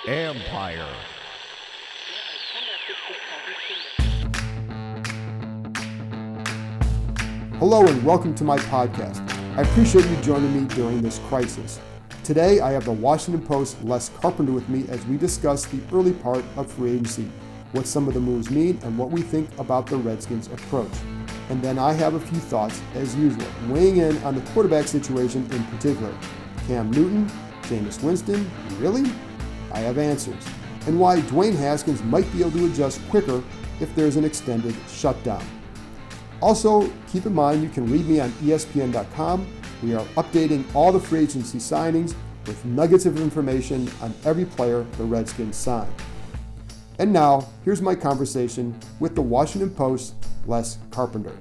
Empire. Hello and welcome to my podcast. I appreciate you joining me during this crisis. Today I have the Washington Post Les Carpenter with me as we discuss the early part of free agency, what some of the moves mean, and what we think about the Redskins' approach. And then I have a few thoughts, as usual, weighing in on the quarterback situation in particular. Cam Newton, Jameis Winston, really? I have answers. And why Dwayne Haskins might be able to adjust quicker if there's an extended shutdown. Also, keep in mind you can read me on ESPN.com. We are updating all the free agency signings with nuggets of information on every player the Redskins sign. And now, here's my conversation with the Washington Post, Les Carpenter.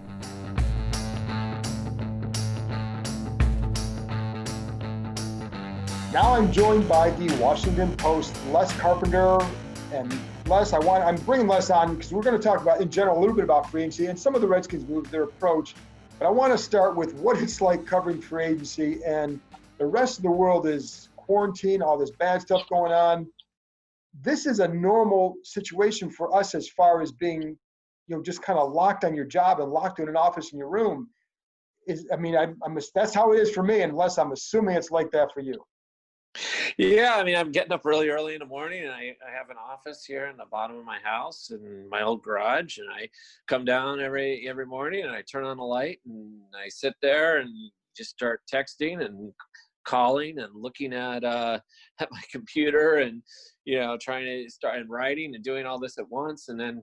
Now I'm joined by the Washington Post, Les Carpenter. And Les, I'm bringing Les on because we're going to talk about, in general, a little bit about free agency and some of the Redskins moves, their approach. But I want to start with what it's like covering free agency, and the rest of the world is quarantine, all this bad stuff going on. This is a normal situation for us as far as being, just kind of locked on your job and locked in an office in your room. That's how it is for me, unless I'm assuming it's like that for you. Yeah, I'm getting up really early in the morning, and I have an office here in the bottom of my house in my old garage, and I come down every morning and I turn on the light and I sit there and just start texting and calling and looking at my computer and trying to start and writing and doing all this at once, and then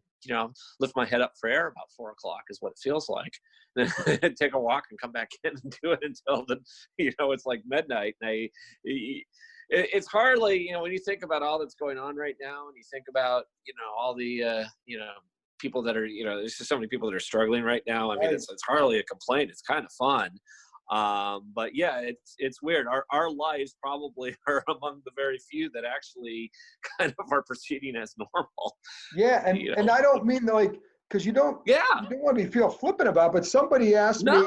lift my head up for air about 4 o'clock is what it feels like. And then take a walk and come back in and do it until it's like midnight. And it's hardly, when you think about all that's going on right now, and you think about, all the, people that are, there's just so many people that are struggling right now. It's hardly a complaint. It's kind of fun. But yeah, it's weird. Our lives probably are among the very few that actually kind of are proceeding as normal. Yeah. And I don't mean because you don't want me to feel flippant about it, but somebody asked me.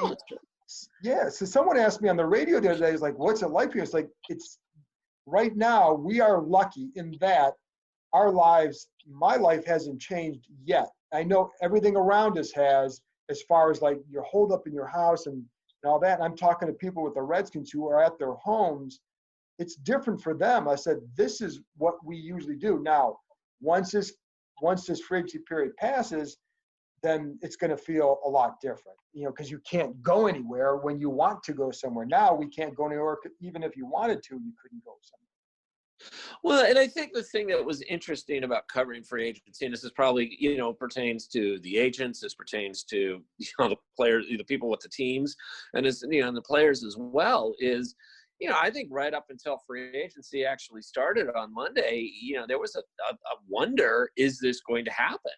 Yeah. So someone asked me on the radio the other day, it's like, what's it like for you? It's like, right now we are lucky in that our lives, my life hasn't changed yet. I know everything around us has, as far as like you're holed up in your house and all that. And I'm talking to people with the Redskins who are at their homes. It's different for them. I said, this is what we usually do. Now, once this free agency period passes, then it's going to feel a lot different, because you can't go anywhere when you want to go somewhere. Now we can't go anywhere. Even if you wanted to, you couldn't go somewhere. Well, and I think the thing that was interesting about covering free agency, and this is probably, pertains to the agents, this pertains to, the players, the people with the teams, and and the players as well, is, I think right up until free agency actually started on Monday, there was a wonder, is this going to happen?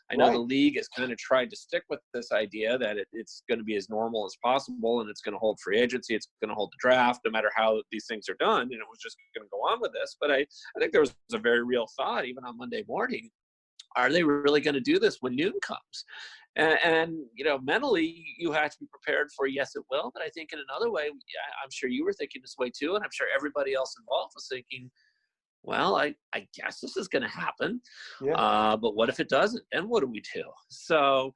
I know the league has kind of tried to stick with this idea that it's going to be as normal as possible, and it's going to hold free agency, it's going to hold the draft, no matter how these things are done, and it was just going to go on with this. But I think there was a very real thought, even on Monday morning, are they really going to do this when noon comes? And mentally, you have to be prepared for, yes, it will. But I think in another way, I'm sure you were thinking this way too, and I'm sure everybody else involved was thinking, well, I guess this is going to happen. Yeah. But what if it doesn't? And what do we do? So,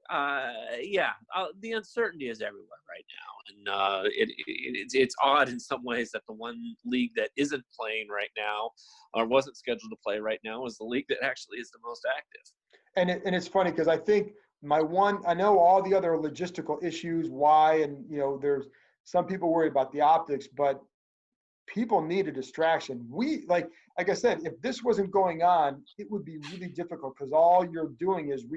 the uncertainty is everywhere right now. And it's odd in some ways that the one league that isn't playing right now or wasn't scheduled to play right now is the league that actually is the most active. And it's funny because I think I know all the other logistical issues, why, and, there's some people worried about the optics, but people need a distraction. Like I said, if this wasn't going on, it would be really difficult because all you're doing is,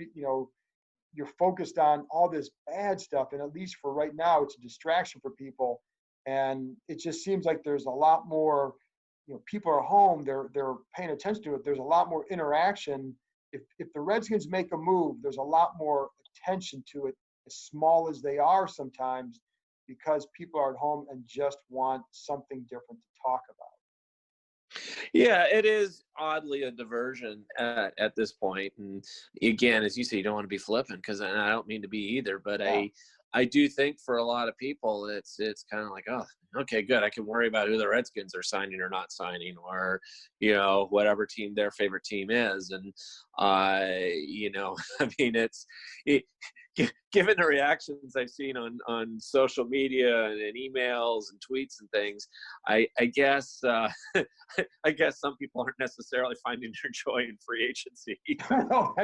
you're focused on all this bad stuff. And at least for right now, it's a distraction for people. And it just seems like there's a lot more, people are home, they're paying attention to it. There's a lot more interaction. If the Redskins make a move, there's a lot more attention to it, as small as they are sometimes, because people are at home and just want something different to talk about. Yeah, it is oddly a diversion at this point. And again, as you say, you don't want to be flippant, because I don't mean to be either, but I do think for a lot of people, it's kind of like, oh, okay, good. I can worry about who the Redskins are signing or not signing, or, whatever team their favorite team is. And, I mean, given the reactions I've seen on social media and in emails and tweets and things, I guess I guess some people aren't necessarily finding their joy in free agency. No,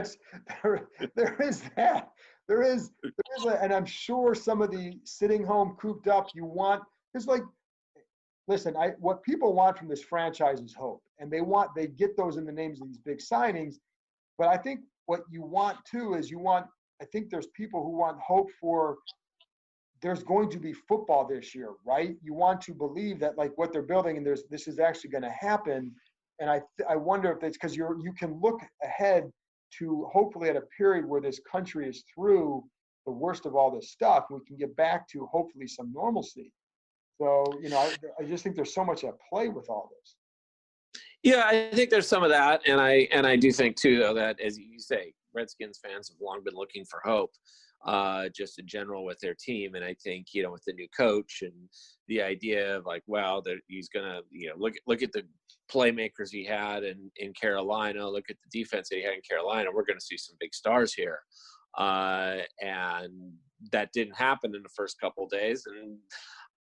there is that. There is, and I'm sure some of the sitting home cooped up, it's like, listen, what people want from this franchise is hope, and they get those in the names of these big signings. But I think what you want too is I think there's people who want hope for there's going to be football this year, right? You want to believe that like what they're building and this is actually going to happen. And I wonder if it's because you can look ahead to hopefully at a period where this country is through the worst of all this stuff, we can get back to hopefully some normalcy. So, I just think there's so much at play with all this. Yeah, I think there's some of that. And I do think too, though, that as you say, Redskins fans have long been looking for hope, just in general with their team. And I think, with the new coach and the idea of like, wow, that he's going to, look at the playmakers he had in Carolina, look at the defense that he had in Carolina, we're going to see some big stars here. And that didn't happen in the first couple of days. And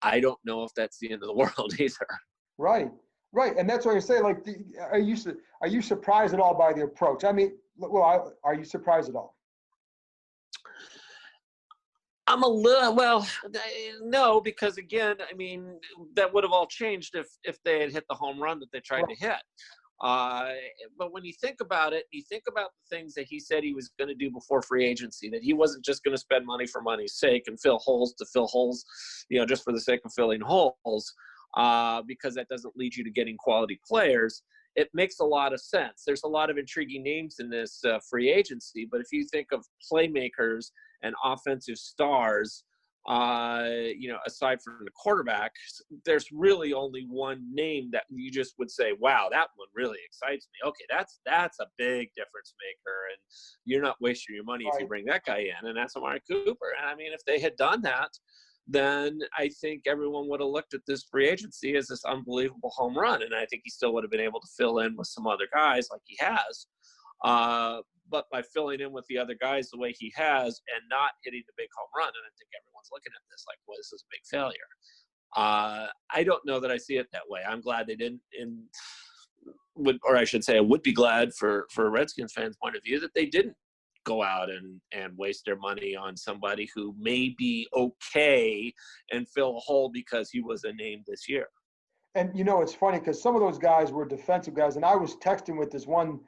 I don't know if that's the end of the world either. Right. And that's what I say, like, are you surprised at all by the approach? I mean, well, are you surprised at all? I'm a little, no, because again, I mean, that would have all changed if they had hit the home run that they tried to hit. But when you think about it, you think about the things that he said he was going to do before free agency, that he wasn't just going to spend money for money's sake and fill holes to fill holes, just for the sake of filling holes, because that doesn't lead you to getting quality players. It makes a lot of sense. There's a lot of intriguing names in this free agency, but if you think of playmakers and offensive stars, aside from the quarterback, there's really only one name that you just would say, wow, that one really excites me. Okay, that's a big difference maker, and you're not wasting your money if you bring that guy in, and that's Amari Cooper. And I mean, if they had done that, then I think everyone would have looked at this free agency as this unbelievable home run, and I think he still would have been able to fill in with some other guys like he has. But by filling in with the other guys the way he has and not hitting the big home run, and I think everyone's looking at this like, well, this is a big failure. I don't know that I see it that way. I'm glad they didn't, or I should say I would be glad for a Redskins fan's point of view that they didn't go out and waste their money on somebody who may be okay and fill a hole because he was a name this year. And, it's funny because some of those guys were defensive guys, and I was texting with this one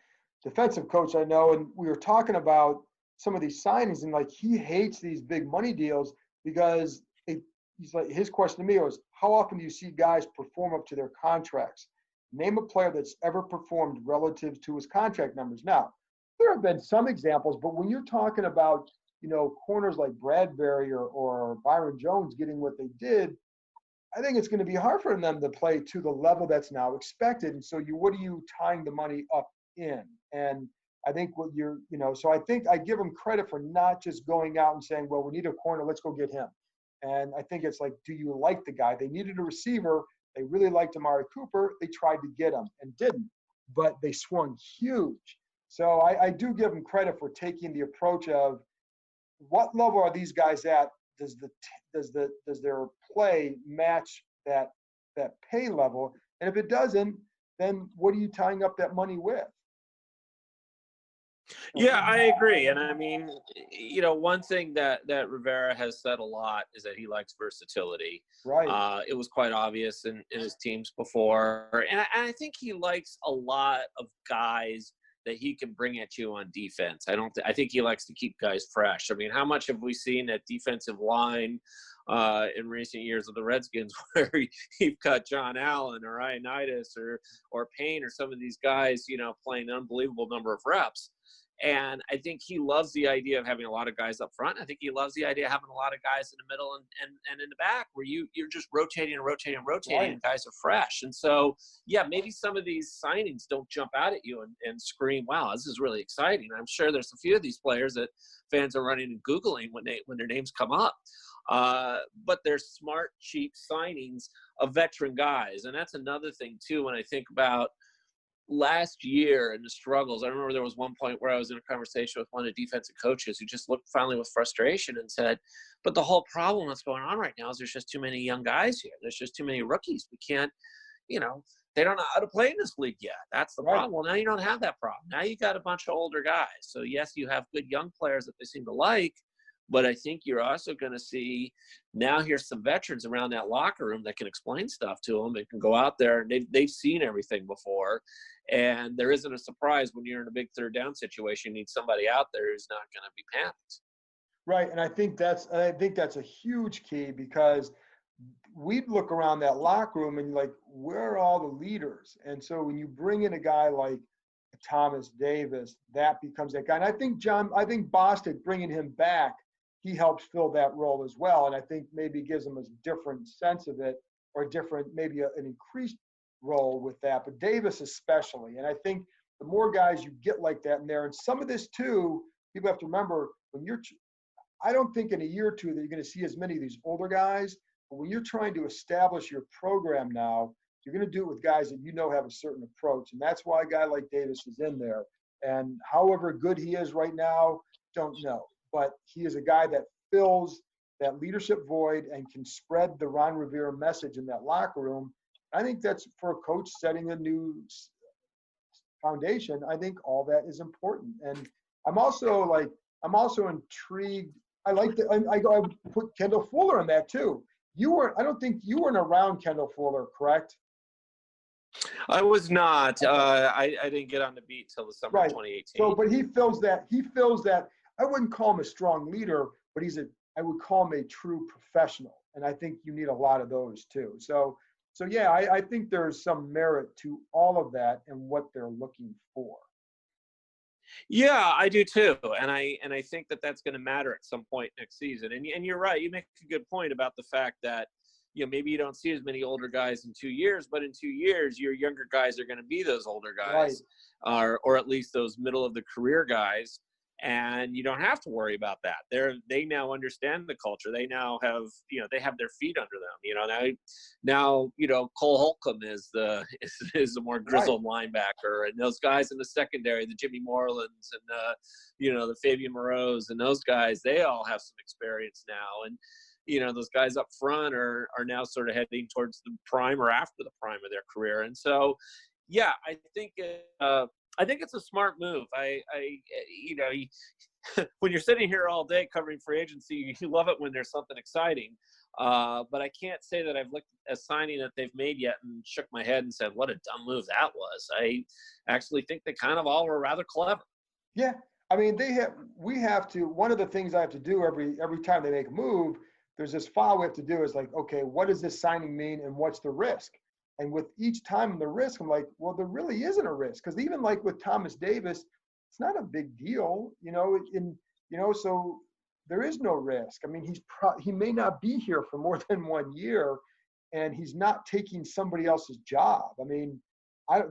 defensive coach I know, and we were talking about some of these signings, and like he hates these big money deals because he's like, his question to me was, how often do you see guys perform up to their contracts? Name a player that's ever performed relative to his contract numbers. Now, there have been some examples, but when you're talking about, corners like Bradbury or Byron Jones getting what they did, I think it's going to be hard for them to play to the level that's now expected. And so what are you tying the money up in? And I think so I think I give them credit for not just going out and saying, well, we need a corner, let's go get him. And I think it's like, do you like the guy? They needed a receiver. They really liked Amari Cooper. They tried to get him and didn't, but they swung huge. So I do give them credit for taking the approach of what level are these guys at? Does their play match that pay level? And if it doesn't, then what are you tying up that money with? Yeah, I agree. And I mean, one thing that Rivera has said a lot is that he likes versatility. Right. It was quite obvious in his teams before. And I think he likes a lot of guys that he can bring at you on defense. I think he likes to keep guys fresh. I mean, how much have we seen that defensive line in recent years of the Redskins where you've got John Allen or Ioannidis or Payne or some of these guys, playing an unbelievable number of reps. And I think he loves the idea of having a lot of guys up front. I think he loves the idea of having a lot of guys in the middle and in the back where you're just rotating and rotating and rotating, right. and guys are fresh. And so, yeah, maybe some of these signings don't jump out at you and scream, wow, this is really exciting. I'm sure there's a few of these players that fans are running and Googling when their names come up. But they're smart, cheap signings of veteran guys. And that's another thing, too, when I think about last year and the struggles. I remember there was one point where I was in a conversation with one of the defensive coaches who just looked finally with frustration and said, but the whole problem that's going on right now is there's just too many young guys here. There's just too many rookies. We can't, they don't know how to play in this league yet. That's the problem. Well, now you don't have that problem. Now you got a bunch of older guys. So yes, you have good young players that they seem to like, but I think you're also going to see now here's some veterans around that locker room that can explain stuff to them and can go out there and they've seen everything before. And there isn't a surprise when you're in a big third down situation, you need somebody out there who's not going to be panicked. Right. And I think that's a huge key, because we'd look around that locker room and like, where are all the leaders? And so when you bring in a guy like Thomas Davis, that becomes that guy. And I think Bostic, bringing him back, he helps fill that role as well. And I think maybe gives him a different sense of it, or maybe an increased role with that, but Davis especially. And I think the more guys you get like that in there, and some of this too, people have to remember I don't think in a year or two that you're going to see as many of these older guys, but when you're trying to establish your program now, you're going to do it with guys that have a certain approach. And that's why a guy like Davis is in there. And however good he is right now, don't know. But he is a guy that fills that leadership void and can spread the Ron Rivera message in that locker room. I think that's, for a coach setting a new foundation, I think all that is important. And I'm also intrigued. I would put Kendall Fuller in that too. I don't think you weren't around Kendall Fuller, correct? I was not. I didn't get on the beat till the summer of 2018. So, but he fills that. I wouldn't call him a strong leader, but I would call him a true professional. And I think you need a lot of those too. So yeah, I think there's some merit to all of that and what they're looking for. Yeah, I do too. And I think that's going to matter at some point next season. And you're right. You make a good point about the fact that, maybe you don't see as many older guys in 2 years, but in 2 years, your younger guys are going to be those older guys, or at least those middle of the career guys. And you don't have to worry about that. They now understand the culture. They now have, they have their feet under them. Now Cole Holcomb is the more grizzled linebacker, and those guys in the secondary, the Jimmy Morelands and the Fabian Moreaus and those guys, they all have some experience now. And those guys up front are now sort of heading towards the prime or after the prime of their career. And so, yeah, I think it's a smart move. When you're sitting here all day covering free agency, you love it when there's something exciting. But I can't say that I've looked at a signing that they've made yet and shook my head and said, what a dumb move that was. I actually think they kind of all were rather clever. Yeah. I mean, one of the things I have to do every time they make a move, there's this file we have to do is like, okay, what does this signing mean and what's the risk? And with each time the risk, I'm like, well, there really isn't a risk. Because even like with Thomas Davis, it's not a big deal, so there is no risk. I mean, he may not be here for more than 1 year, and he's not taking somebody else's job. I mean,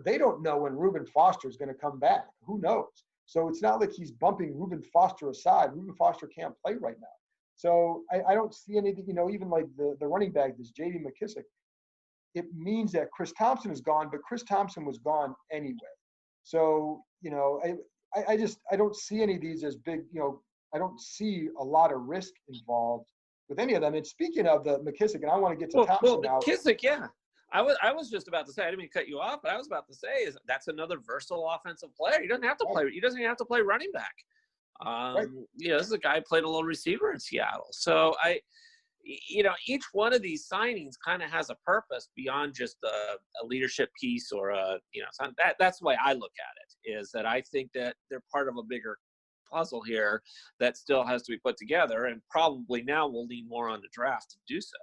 they don't know when Reuben Foster is going to come back. Who knows? So it's not like he's bumping Reuben Foster aside. Reuben Foster can't play right now. So I don't see anything, even like the running back, this J.D. McKissick. It means that Chris Thompson is gone, but Chris Thompson was gone anyway. So, I don't see any of these as big, I don't see a lot of risk involved with any of them. And speaking of the McKissick, and I want to get to Thompson now. McKissick, yeah. I was just about to say, I didn't mean to cut you off, but I was about to say that's another versatile offensive player. He doesn't have to play. He doesn't even have to play running back. This is a guy who played a little receiver in Seattle. So each one of these signings kind of has a purpose beyond just a leadership piece or that's the way I look at it, is that I think that they're part of a bigger puzzle here that still has to be put together, and probably now we'll lean more on the draft to do so.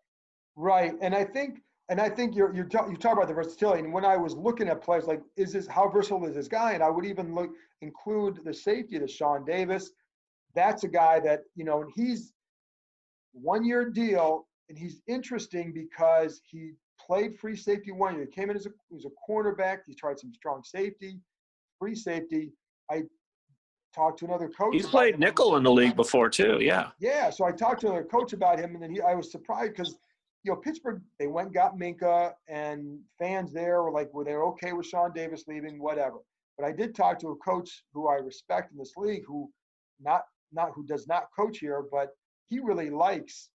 Right. And I think And I think you talk about the versatility. And when I was looking at players, like, how versatile is this guy? And I would even include the safety, the Sean Davis. That's a guy that, and he's 1-year deal, and he's interesting because he played free safety 1 year. He came in he was a cornerback. He tried some strong safety, free safety. I talked to another coach. He's played nickel in the league before too. Yeah. Yeah. So I talked to another coach about him, and then I was surprised because, Pittsburgh, they went and got Minka, and fans there were they okay with Sean Davis leaving, whatever. But I did talk to a coach who I respect in this league, who who does not coach here, but he really likes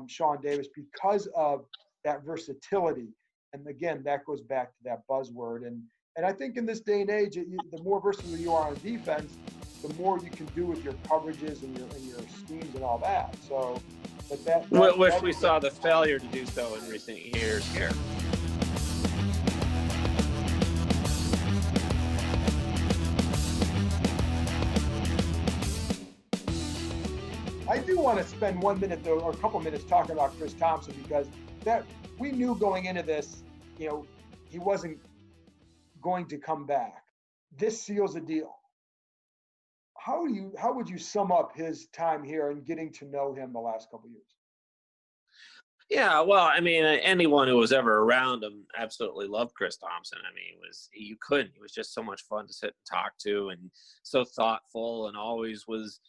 Sean Davis because of that versatility. And again, that goes back to that buzzword. And I think in this day and age, the more versatile you are on defense, the more you can do with your coverages and your schemes and all that. So, which we saw the failure to do so in recent years here. I do want to spend 1 minute though, or a couple minutes talking about Chris Thompson, because that we knew going into this, he wasn't going to come back. This seals a deal. How would you sum up his time here and getting to know him the last couple of years? Yeah, well, I mean, anyone who was ever around him absolutely loved Chris Thompson. I mean, you couldn't. He was just so much fun to sit and talk to, and so thoughtful, and always was,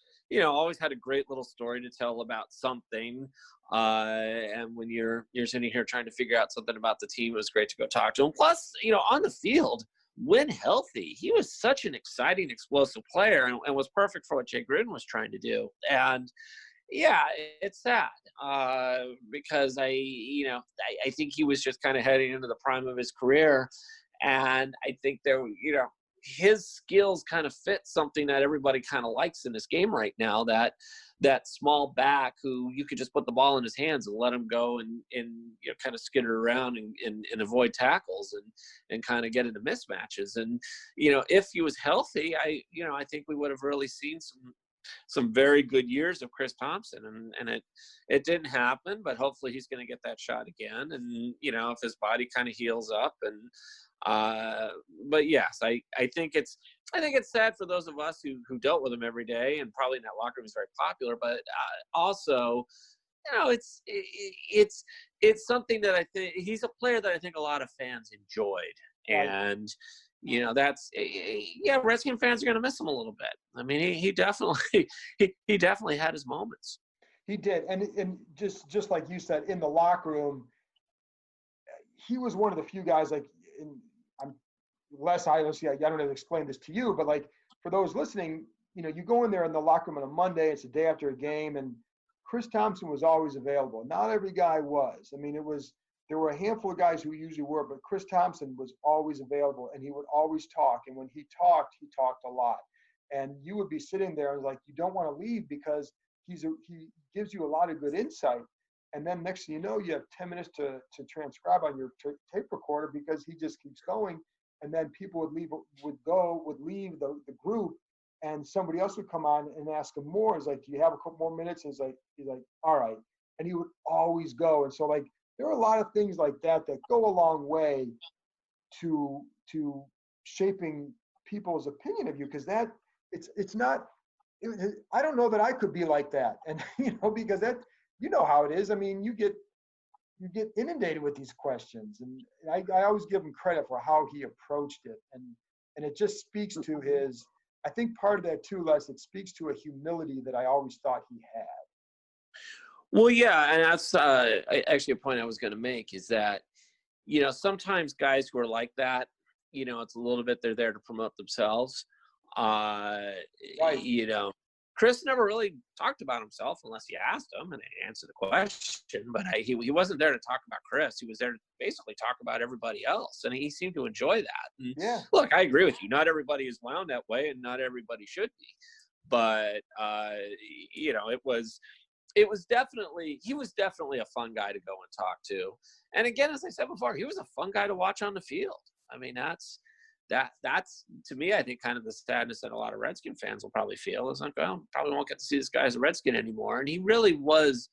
always had a great little story to tell about something. And when you're sitting here trying to figure out something about the team, it was great to go talk to him. Plus, on the field, when healthy, he was such an exciting, explosive player, and was perfect for what Jay Gruden was trying to do. And yeah, it's sad because I think he was just kind of heading into the prime of his career, and I think his skills kind of fit something that everybody kind of likes in this game right now. That small back who you could just put the ball in his hands and let him go and kind of skitter around and avoid tackles and kind of get into mismatches. And if he was healthy, I think we would have really seen some very good years of Chris Thompson, and it didn't happen, but hopefully he's going to get that shot again. And if his body kind of heals up, and but yes, I think it's sad for those of us who dealt with him every day, and probably in that locker room is very popular, but also it's something that I think he's a player that I think a lot of fans enjoyed. And that's Redskin fans are going to miss him a little bit. I mean, he definitely he definitely had his moments. He did, and just like you said, in the locker room, he was one of the few guys. Like, I'm less obviously, I don't know how to explain this to you, but like for those listening, you go in there in the locker room on a Monday. It's a day after a game, and Chris Thompson was always available. Not every guy was. I mean, there were a handful of guys who usually were, but Chris Thompson was always available, and he would always talk. And when he talked a lot. And you would be sitting there and like, you don't want to leave because he gives you a lot of good insight. And then next thing you know, you have 10 minutes to transcribe on your tape recorder because he just keeps going. And then people would leave the group, and somebody else would come on and ask him more. He's like, do you have a couple more minutes? And he's like, all right. And he would always go. And so like, there are a lot of things like that go a long way to shaping people's opinion of you, because it's not. I don't know that I could be like that, and because that how it is. I mean, you get inundated with these questions, and I always give him credit for how he approached it, and it just speaks to his. I think part of that too, Les, it speaks to a humility that I always thought he had. Well, yeah, and that's actually a point I was going to make is that, sometimes guys who are like that, it's a little bit they're there to promote themselves. Right. Chris never really talked about himself unless you asked him and he answered the question. But he wasn't there to talk about Chris. He was there to basically talk about everybody else, and he seemed to enjoy that. And yeah. Look, I agree with you. Not everybody is wound that way, and not everybody should be. But he was definitely a fun guy to go and talk to. And again, as I said before, he was a fun guy to watch on the field. I mean, that's to me, I think kind of the sadness that a lot of Redskin fans will probably feel is like, well, probably won't get to see this guy as a Redskin anymore. And he really was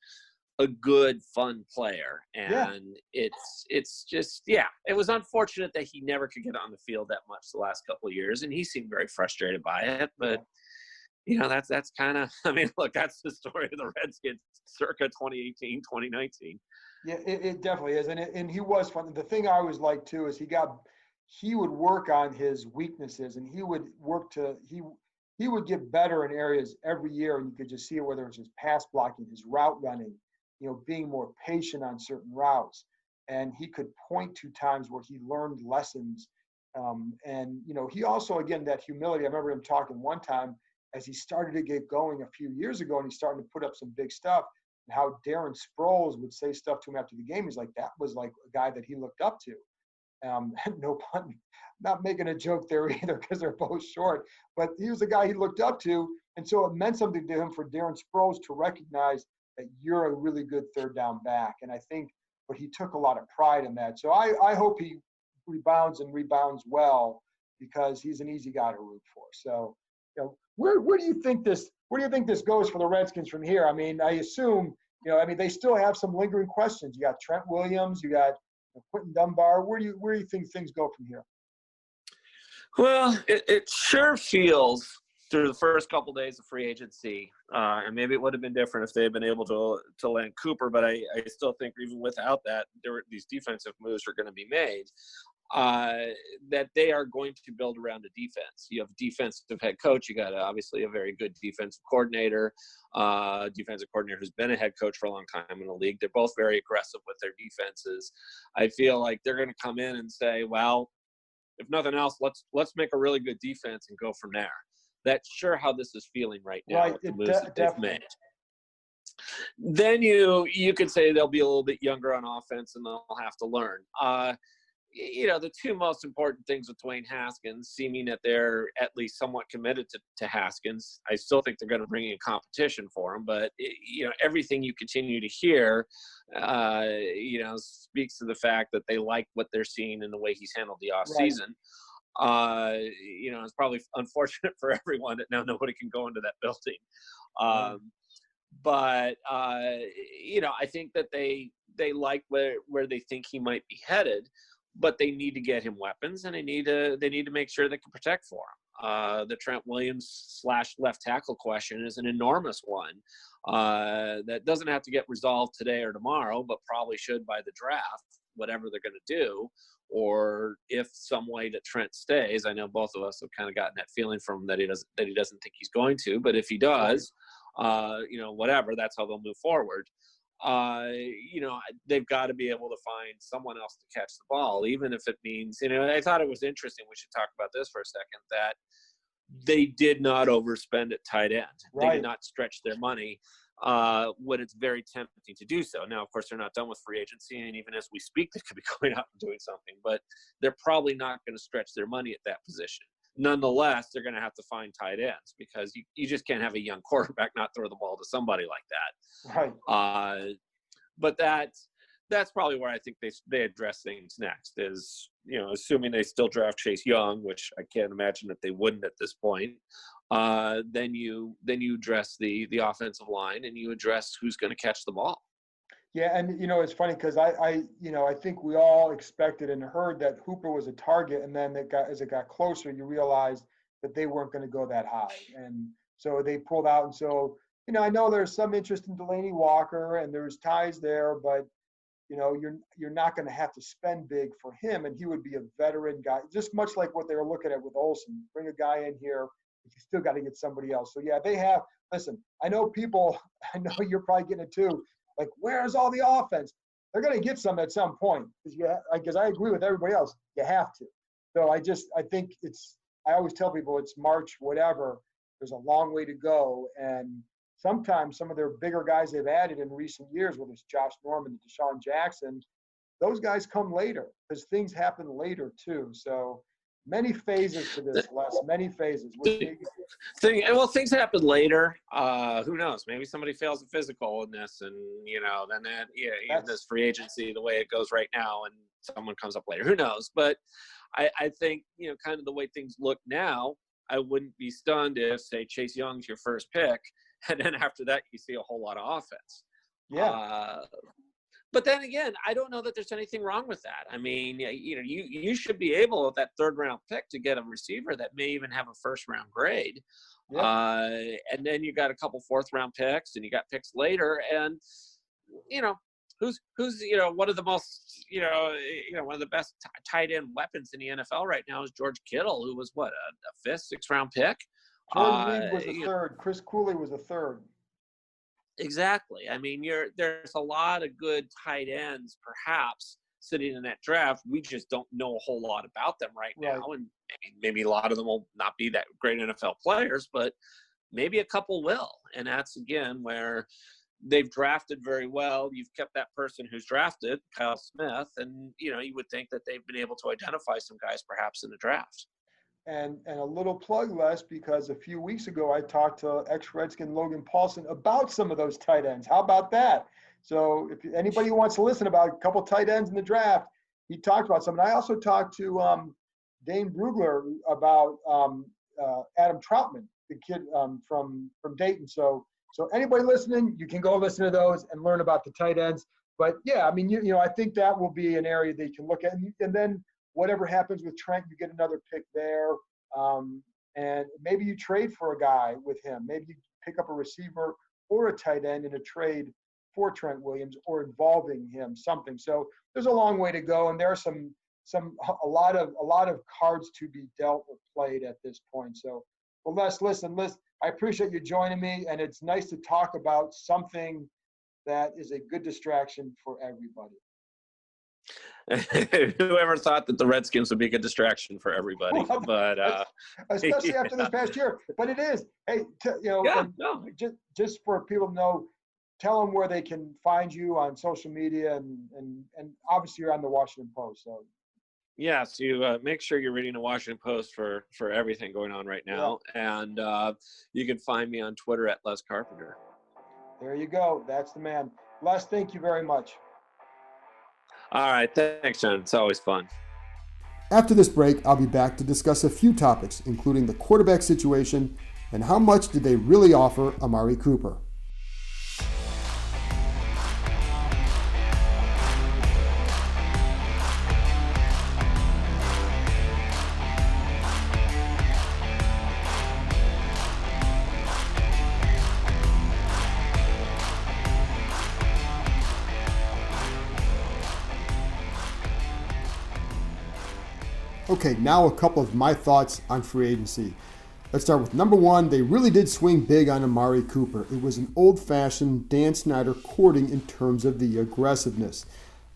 a good, fun player. Yeah. And it's just, it was unfortunate that he never could get on the field that much the last couple of years. And he seemed very frustrated by it. But, that's kind of, I mean, look, that's the story of the Redskins circa 2018, 2019. Yeah, it definitely is. And he was fun. The thing I always liked too is he would work on his weaknesses, and he would he would get better in areas every year. And you could just see it, whether it was his pass blocking, his route running, being more patient on certain routes. And he could point to times where he learned lessons. And he also, again, that humility. I remember him talking one time as he started to get going a few years ago, and he's starting to put up some big stuff. And how Darren Sproles would say stuff to him after the game. He's like, that was like a guy that he looked up to. No pun, not making a joke there either, because they're both short, but he was a guy he looked up to. And so it meant something to him for Darren Sproles to recognize that you're a really good third down back. And I think, but he took a lot of pride in that. So I hope he rebounds well, because he's an easy guy to root for. So, where do you think this goes for the Redskins from here? I mean, I assume, they still have some lingering questions. You got Trent Williams, you got Quentin Dunbar. Where do you think things go from here? Well, it sure feels through the first couple of days of free agency, and maybe it would have been different if they had been able to land Cooper, but I still think even without that, these defensive moves are going to be made, that they are going to build around a defense. You have a defensive head coach. You got obviously a very good defensive coordinator, who's been a head coach for a long time in the league. They're both very aggressive with their defenses. I feel like they're going to come in and say, well, if nothing else, let's make a really good defense and go from there. That's sure how this is feeling right now with the moves that they've made. Then you could say they'll be a little bit younger on offense and they'll have to learn. The two most important things with Dwayne Haskins, seeming that they're at least somewhat committed to Haskins. I still think they're going to bring in competition for him, but everything you continue to hear, speaks to the fact that they like what they're seeing in the way he's handled the offseason. It's probably unfortunate for everyone that now nobody can go into that building. But I think that they like where they think he might be headed, but they need to get him weapons, and they need to make sure they can protect for him. The Trent Williams / left tackle question is an enormous one that doesn't have to get resolved today or tomorrow, but probably should by the draft, whatever they're going to do. Or if some way that Trent stays, I know both of us have kind of gotten that feeling from him that he doesn't think he's going to, but if he does, whatever, that's how they'll move forward. They've got to be able to find someone else to catch the ball, even if it means, I thought it was interesting. We should talk about this for a second, that they did not overspend at tight end. Right. They did not stretch their money when it's very tempting to do so. Now, of course, they're not done with free agency, and even as we speak, they could be going out and doing something, but they're probably not going to stretch their money at that position. Nonetheless, they're going to have to find tight ends, because you just can't have a young quarterback not throw the ball to somebody like that. Right. But that's probably where I think they address things next is, assuming they still draft Chase Young, which I can't imagine that they wouldn't at this point. Then you address the offensive line, and you address who's going to catch the ball. Yeah, and it's funny because I think we all expected and heard that Hooper was a target, and then as it got closer, you realized that they weren't going to go that high, and so they pulled out. And so I know there's some interest in Delaney Walker, and there's ties there, but you're not going to have to spend big for him, and he would be a veteran guy, just much like what they were looking at with Olsen. Bring a guy in here, but you still got to get somebody else. So yeah, they have. Listen, I know you're probably getting it too. Like, where's all the offense? They're going to get some at some point, because I agree with everybody else. You have to. So I think I always tell people it's March, whatever. There's a long way to go. And sometimes some of their bigger guys they've added in recent years, whether it's Josh Norman, Deshaun Jackson, those guys come later because things happen later too. So many phases to this, Les, many phases. Things happen later. Who knows? Maybe somebody fails a physical in this, and then this free agency, the way it goes right now, and someone comes up later. Who knows? But I think kind of the way things look now, I wouldn't be stunned if, say, Chase Young's your first pick, and then after that you see a whole lot of offense. Yeah. But then again, I don't know that there's anything wrong with that. I mean, you should be able with that 3rd round pick to get a receiver that may even have a 1st round grade. Yep. And then you got a couple 4th round picks, and you got picks later, and who's one of the most one of the best tight end weapons in the NFL right now is George Kittle, who was what a 5th, 6th round pick. Jordan Reed was the 3rd. Chris Cooley was the 3rd. Exactly. I mean, there's a lot of good tight ends, perhaps, sitting in that draft. We just don't know a whole lot about them right now, and maybe a lot of them will not be that great NFL players, but maybe a couple will. And that's again where they've drafted very well. You've kept that person who's drafted, Kyle Smith, and you would think that they've been able to identify some guys perhaps in the draft. And a little plug, Les, because a few weeks ago I talked to ex-Redskin Logan Paulson about some of those tight ends. How about that? So if anybody wants to listen about a couple tight ends in the draft, he talked about some. And I also talked to Dane Brugler about Adam Troutman, the kid from Dayton. So anybody listening, you can go listen to those and learn about the tight ends. But yeah, I mean, I think that will be an area that you can look at, and then whatever happens with Trent, you get another pick there. And maybe you trade for a guy with him. Maybe you pick up a receiver or a tight end in a trade for Trent Williams or involving him, something. So there's a long way to go, and there are a lot of cards to be dealt or played at this point. So, well, Les, listen, I appreciate you joining me, and it's nice to talk about something that is a good distraction for everybody. Whoever thought that the Redskins would be a good distraction for everybody, but especially after this past year. But it is. Hey, just for people to know, tell them where they can find you on social media, and obviously you're on the Washington Post. So yes, you make sure you're reading the Washington Post for everything going on right now, and you can find me on Twitter at Les Carpenter. There you go. That's the man. Les, thank you very much. All right. Thanks, John. It's always fun. After this break, I'll be back to discuss a few topics, including the quarterback situation and how much did they really offer Amari Cooper. Okay, now a couple of my thoughts on free agency. Let's start with number one. They really did swing big on Amari Cooper. It was an old-fashioned Dan Snyder courting in terms of the aggressiveness.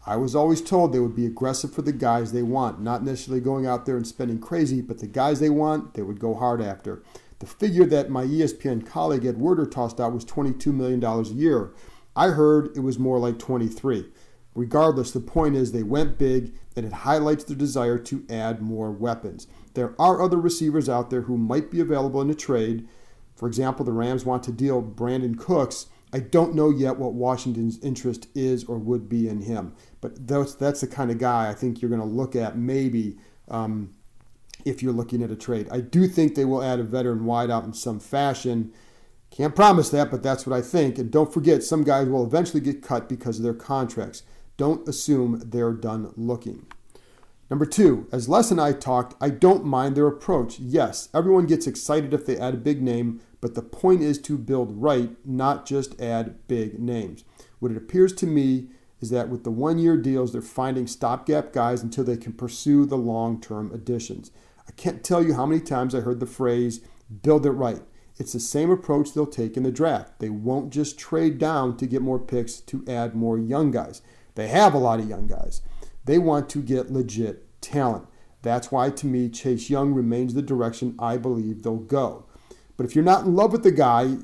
I was always told they would be aggressive for the guys they want, not necessarily going out there and spending crazy, but the guys they want, they would go hard after. The figure that my ESPN colleague Ed Werder tossed out was $22 million a year. I heard it was more like 23. Regardless, the point is they went big, and it highlights their desire to add more weapons. There are other receivers out there who might be available in a trade. For example, the Rams want to deal Brandon Cooks. I don't know yet what Washington's interest is or would be in him. But that's the kind of guy I think you're going to look at maybe if you're looking at a trade. I do think they will add a veteran wideout in some fashion. Can't promise that, but that's what I think. And don't forget, some guys will eventually get cut because of their contracts. Don't assume they're done looking. Number two, as Les and I talked, I don't mind their approach. Yes, everyone gets excited if they add a big name, but the point is to build right, not just add big names. What it appears to me is that with the one-year deals, they're finding stopgap guys until they can pursue the long-term additions. I can't tell you how many times I heard the phrase, build it right. It's the same approach they'll take in the draft. They won't just trade down to get more picks to add more young guys. They have a lot of young guys. They want to get legit talent. That's why, to me, Chase Young remains the direction I believe they'll go. But if you're not in love with the guy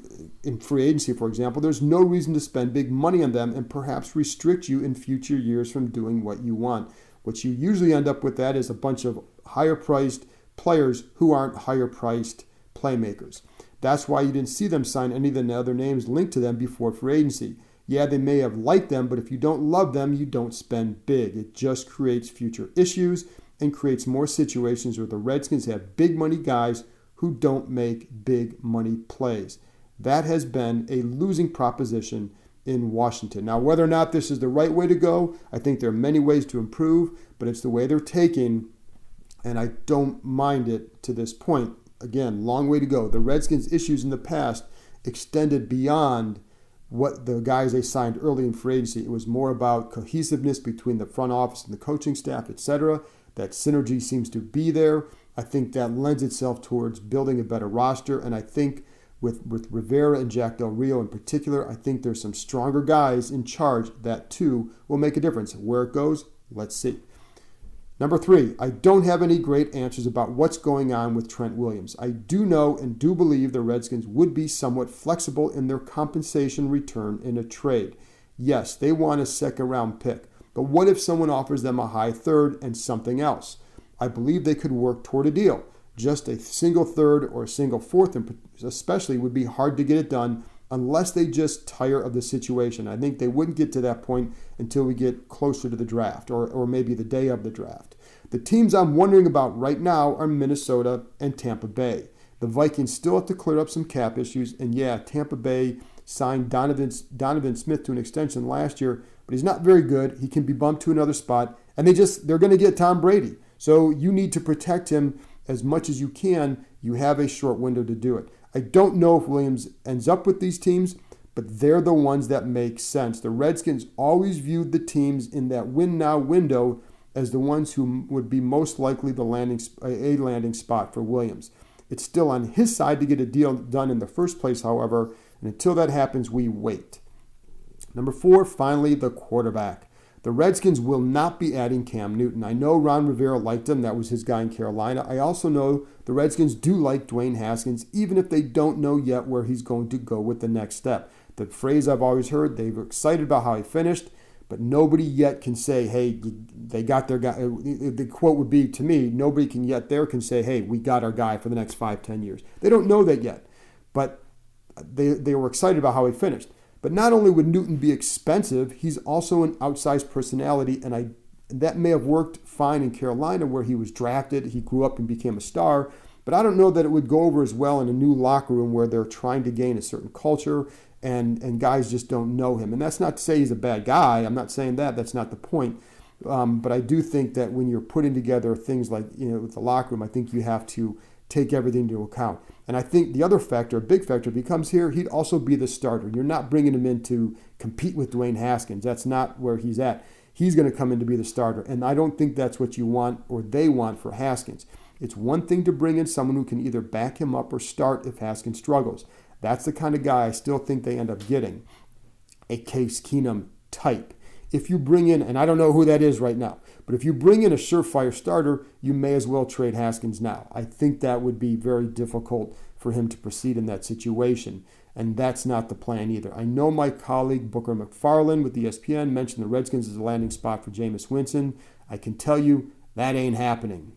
in free agency, for example, there's no reason to spend big money on them and perhaps restrict you in future years from doing what you want. What you usually end up with that is a bunch of higher-priced players who aren't higher-priced playmakers. That's why you didn't see them sign any of the other names linked to them before free agency. Yeah, they may have liked them, but if you don't love them, you don't spend big. It just creates future issues and creates more situations where the Redskins have big money guys who don't make big money plays. That has been a losing proposition in Washington. Now, whether or not this is the right way to go, I think there are many ways to improve, but it's the way they're taking, and I don't mind it to this point. Again, long way to go. The Redskins' issues in the past extended beyond what the guys they signed early in free agency. It was more about cohesiveness between the front office and the coaching staff, etc. That synergy seems to be there. I think that lends itself towards building a better roster, and I think with Rivera and Jack Del Rio in particular, I think there's some stronger guys in charge that too will make a difference. Where it goes, let's see. Number 3, I don't have any great answers about what's going on with Trent Williams. I do know and do believe the Redskins would be somewhat flexible in their compensation return in a trade. Yes, they want a second-round pick, but what if someone offers them a high third and something else? I believe they could work toward a deal. Just a single third or a single fourth especially would be hard to get it done unless they just tire of the situation. I think they wouldn't get to that point until we get closer to the draft or maybe the day of the draft. The teams I'm wondering about right now are Minnesota and Tampa Bay. The Vikings still have to clear up some cap issues, and yeah, Tampa Bay signed Donovan Smith to an extension last year, but he's not very good. He can be bumped to another spot, and they're going to get Tom Brady. So you need to protect him as much as you can. You have a short window to do it. I don't know if Williams ends up with these teams, but they're the ones that make sense. The Redskins always viewed the teams in that win-now window as the ones who would be most likely a landing spot for Williams. It's still on his side to get a deal done in the first place, however, and until that happens, we wait. Number 4, finally, the quarterback. The Redskins will not be adding Cam Newton. I know Ron Rivera liked him. That was his guy in Carolina. I also know the Redskins do like Dwayne Haskins, even if they don't know yet where he's going to go with the next step. The phrase I've always heard, they were excited about how he finished, but nobody yet can say, hey, they got their guy. The quote would be, to me, nobody can say, hey, we got our guy for the next 5-10 years. They don't know that yet, but they were excited about how he finished. But not only would Newton be expensive, he's also an outsized personality, and that may have worked fine in Carolina where he was drafted. He grew up and became a star, but I don't know that it would go over as well in a new locker room where they're trying to gain a certain culture and guys just don't know him. And that's not to say he's a bad guy. I'm not saying that. That's not the point. But I do think that when you're putting together things like, with the locker room, I think you have to take everything into account. And I think the other factor, a big factor, becomes here, he'd also be the starter. You're not bringing him in to compete with Dwayne Haskins. That's not where he's at. He's going to come in to be the starter. And I don't think that's what you want or they want for Haskins. It's one thing to bring in someone who can either back him up or start if Haskins struggles. That's the kind of guy I still think they end up getting, a Case Keenum type. If you bring in, and I don't know who that is right now, but if you bring in a surefire starter, you may as well trade Haskins now. I think that would be very difficult for him to proceed in that situation, and that's not the plan either. I know my colleague Booker McFarland with ESPN mentioned the Redskins as a landing spot for Jameis Winston. I can tell you that ain't happening.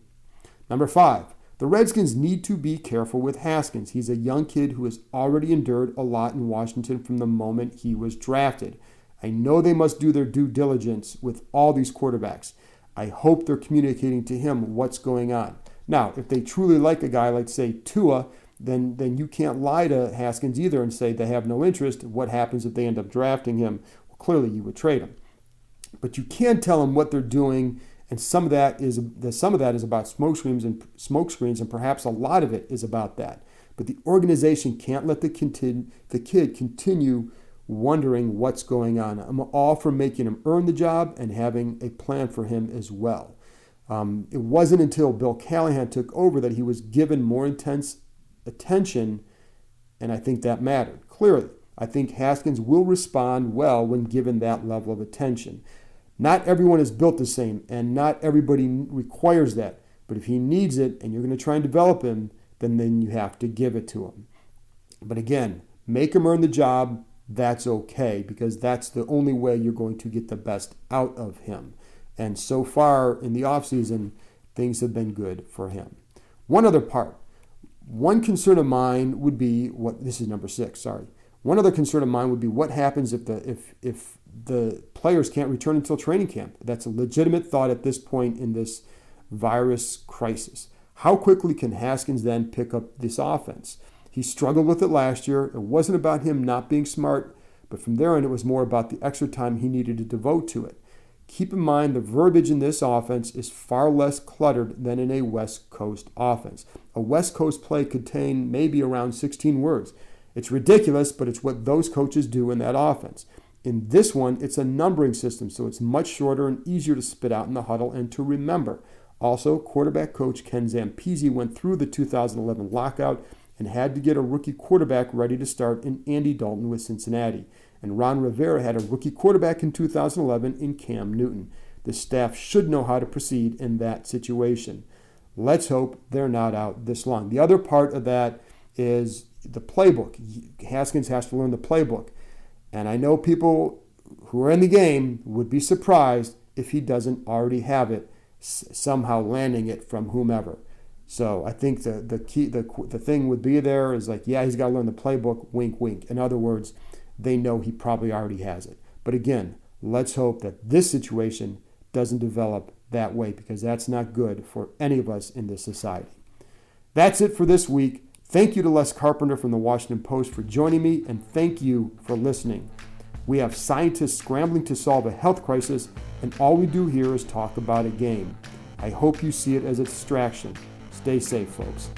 Number 5, the Redskins need to be careful with Haskins. He's a young kid who has already endured a lot in Washington from the moment he was drafted. I know they must do their due diligence with all these quarterbacks. I hope they're communicating to him what's going on. Now, if they truly like a guy like, say, Tua, then you can't lie to Haskins either and say they have no interest. What happens if they end up drafting him? Well, clearly you would trade him. But you can tell them what they're doing, and some of that is about smokescreens, and perhaps a lot of it is about that. But the organization can't let the kid continue wondering what's going on. I'm all for making him earn the job and having a plan for him as well. It wasn't until Bill Callahan took over that he was given more intense attention, and I think that mattered. Clearly, I think Haskins will respond well when given that level of attention. Not everyone is built the same, and not everybody requires that. But if he needs it and you're going to try and develop him, then you have to give it to him. But again, make him earn the job. That's okay, because that's the only way you're going to get the best out of him. And so far in the offseason, things have been good for him. One concern of mine would be this is number 6, sorry. One other concern of mine would be what happens if the players can't return until training camp. That's a legitimate thought at this point in this virus crisis. How quickly can Haskins then pick up this offense? He struggled with it last year. It wasn't about him not being smart, but from there on it was more about the extra time he needed to devote to it. Keep in mind the verbiage in this offense is far less cluttered than in a West Coast offense. A West Coast play contained maybe around 16 words. It's ridiculous, but it's what those coaches do in that offense. In this one, it's a numbering system, so it's much shorter and easier to spit out in the huddle and to remember. Also, quarterback coach Ken Zampese went through the 2011 lockout and had to get a rookie quarterback ready to start in Andy Dalton with Cincinnati. And Ron Rivera had a rookie quarterback in 2011 in Cam Newton. The staff should know how to proceed in that situation. Let's hope they're not out this long. The other part of that is the playbook. Haskins has to learn the playbook. And I know people who are in the game would be surprised if he doesn't already have it, somehow landing it from whomever. So I think the thing would be there is like, yeah, he's got to learn the playbook, wink, wink. In other words, they know he probably already has it. But again, let's hope that this situation doesn't develop that way, because that's not good for any of us in this society. That's it for this week. Thank you to Les Carpenter from the Washington Post for joining me, and thank you for listening. We have scientists scrambling to solve a health crisis, and all we do here is talk about a game. I hope you see it as a distraction. Stay safe, folks.